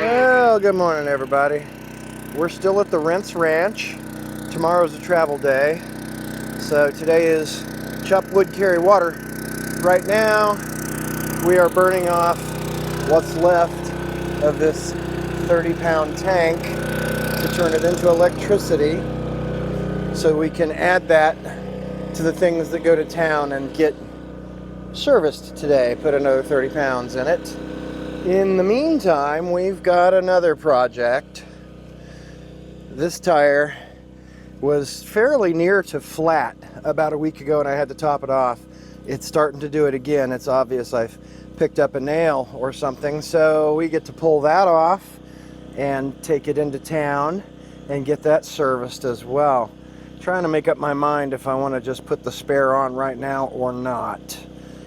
Well, good morning, everybody. We're still at the Rents Ranch. Tomorrow's a travel day, so today is chop wood, carry water. Right now, we are burning off what's left of this 30-pound tank to turn it into electricity, so we can add that to the things that go to town and get serviced today. Put another 30 pounds in it. In the meantime, we've got another project. This tire was fairly near to flat about a week ago and I had to top it off. It's starting to do it again. It's obvious I've picked up a nail or something, so we get to pull that off and take it into town and get that serviced as well. Trying to make up my mind if I want to just put the spare on right now or not.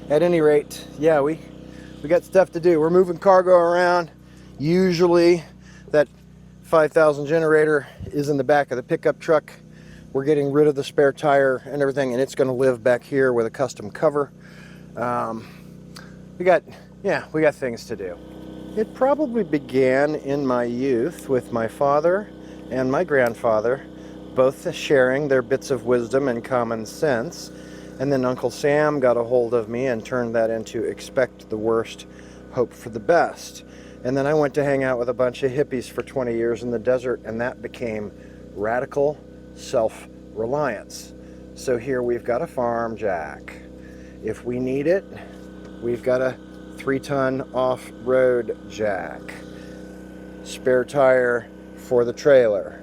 At any rate, yeah, we got stuff to do. We're moving cargo around. Usually that 5,000 generator is in the back of the pickup truck. We're getting rid of the spare tire and everything, and it's going to live back here with a custom cover. We got things to do. It probably began in my youth with my father and my grandfather, both sharing their bits of wisdom and common sense. And then Uncle Sam got a hold of me and turned that into expect the worst, hope for the best. And then I went to hang out with a bunch of hippies for 20 years in the desert, and that became radical self-reliance. So here we've got a farm jack. If we need it, we've got a 3-ton off-road jack. Spare tire for the trailer.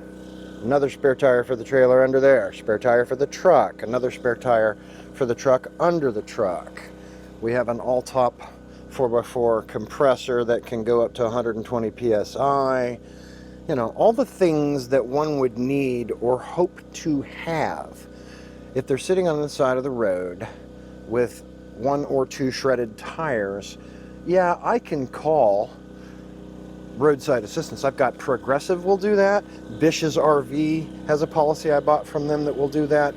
Another spare tire for the trailer under there. Spare tire for the truck. Another spare tire for the truck under the truck. We have an all-top 4x4 compressor that can go up to 120 psi. You know, all the things that one would need or hope to have if they're sitting on the side of the road with 1 or 2 shredded tires. Yeah, I can call roadside assistance. I've got Progressive will do that. Bish's RV has a policy I bought from them that will do that.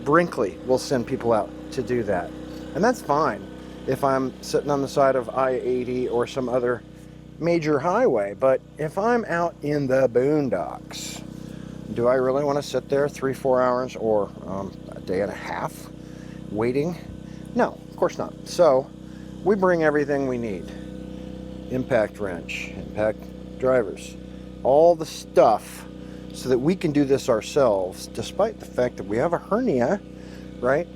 Brinkley will send people out to do that. And that's fine if I'm sitting on the side of I-80 or some other major highway. But if I'm out in the boondocks, do I really want to sit there 3-4 hours or a day and a half waiting? No, of course not. So we bring everything we need. Impact wrench, impact drivers, all the stuff so that we can do this ourselves, despite the fact that we have a hernia, right?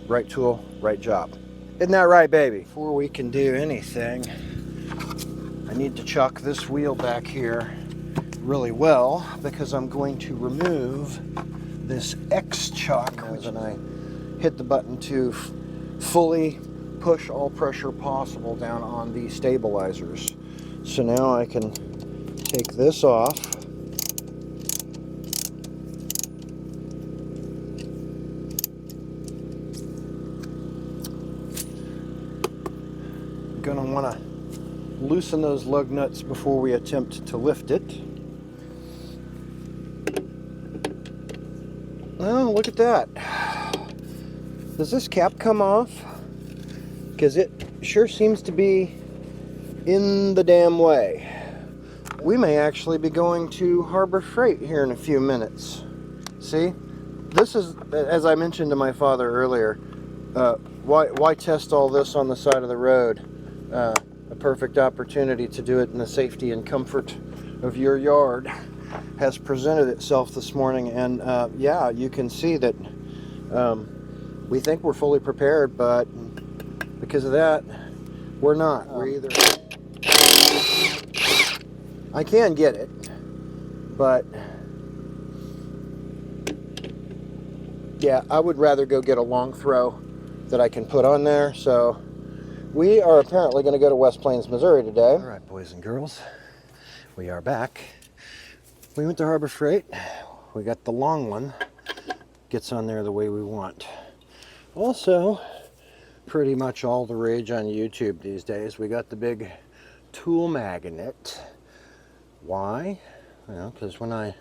Right tool, right job. Isn't that right, baby? Before we can do anything, I need to chuck this wheel back here really well because I'm going to remove this X chuck, and I hit the button to fully push all pressure possible down on the stabilizers. So now I can take this off. I'm going to want to loosen those lug nuts before we attempt to lift it. Oh, look at that. Does this cap come off? Because it sure seems to be in the damn way. We may actually be going to Harbor Freight here in a few minutes. See? This is, as I mentioned to my father earlier, why test all this on the side of the road? A perfect opportunity to do it in the safety and comfort of your yard has presented itself this morning, and yeah, you can see that we think we're fully prepared, but because of that, we're not. We're either... I can get it, but yeah, I would rather go get a long throw that I can put on there. So we are apparently going to go to West Plains, Missouri today. All right, boys and girls, we are back. We went to Harbor Freight. We got the long one. Gets on there the way we want. Also, pretty much all the rage on YouTube these days, we got the big tool magnet. Why? Well, because when I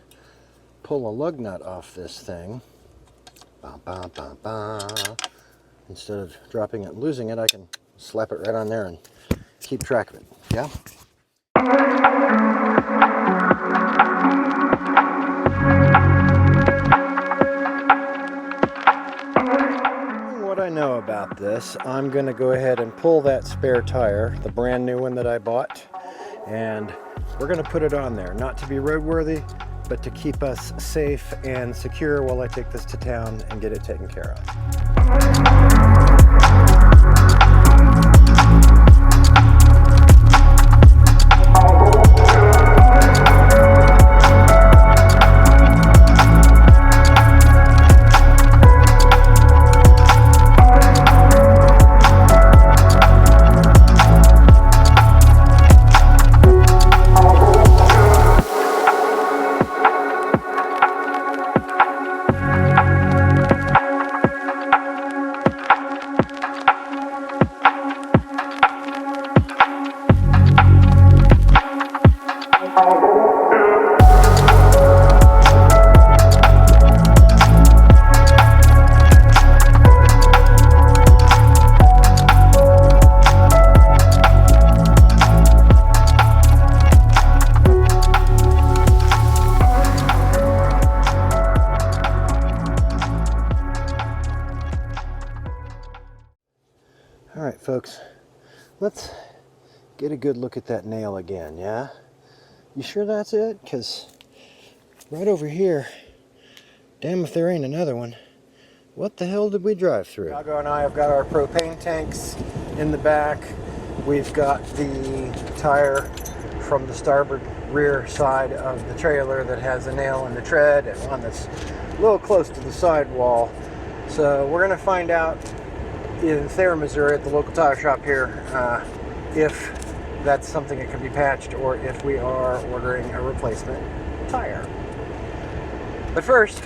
pull a lug nut off this thing, instead of dropping it and losing it, I can slap it right on there and keep track of it. Yeah? What I know about this, I'm going to go ahead and pull that spare tire, the brand new one that I bought, and we're going to put it on there, not to be roadworthy, but to keep us safe and secure while I take this to town and get it taken care of. All right, folks, let's get a good look at that nail again, yeah? You sure that's it? Because right over here, damn if there ain't another one. What the hell did we drive through? Chicago and I have got our propane tanks in the back. We've got the tire from the starboard rear side of the trailer that has a nail in the tread and one that's a little close to the sidewall. So we're going to find out in Thayer, Missouri, at the local tire shop here, if that's something that can be patched or if we are ordering a replacement tire. But first,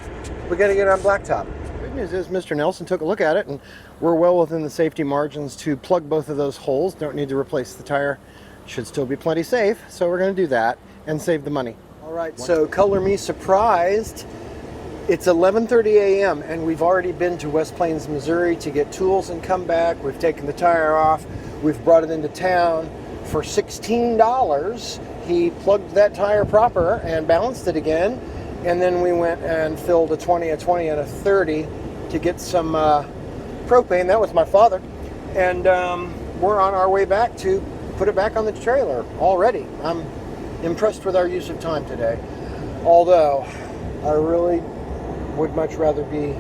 we got to get on blacktop. Good news is Mr. Nelson took a look at it and we're well within the safety margins to plug both of those holes. Don't need to replace the tire. Should still be plenty safe, so we're going to do that and save the money. All right, so color me surprised. It's 11:30 a.m. and we've already been to West Plains, Missouri to get tools and come back. We've taken the tire off. We've brought it into town for $16. He plugged that tire proper and balanced it again. And then we went and filled a 20, and a 30 to get some propane. That was my father. And we're on our way back to put it back on the trailer already. I'm impressed with our use of time today. Although I really would much rather be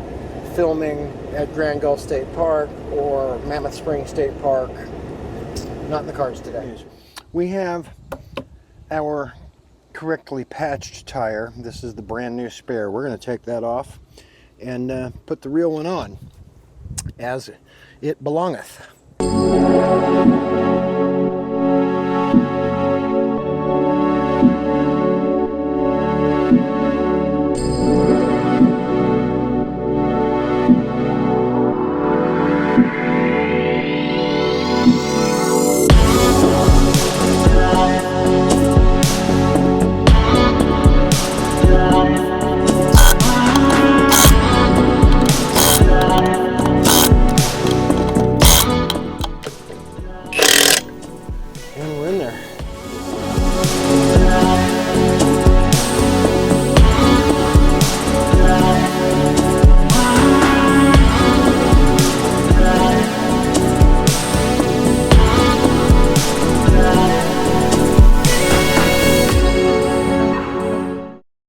filming at Grand Gulf State Park or Mammoth Spring State Park. Not in the cars today. We have our correctly patched tire. This is the brand new spare. We're going to take that off and put the real one on as it belongeth. And we're in there.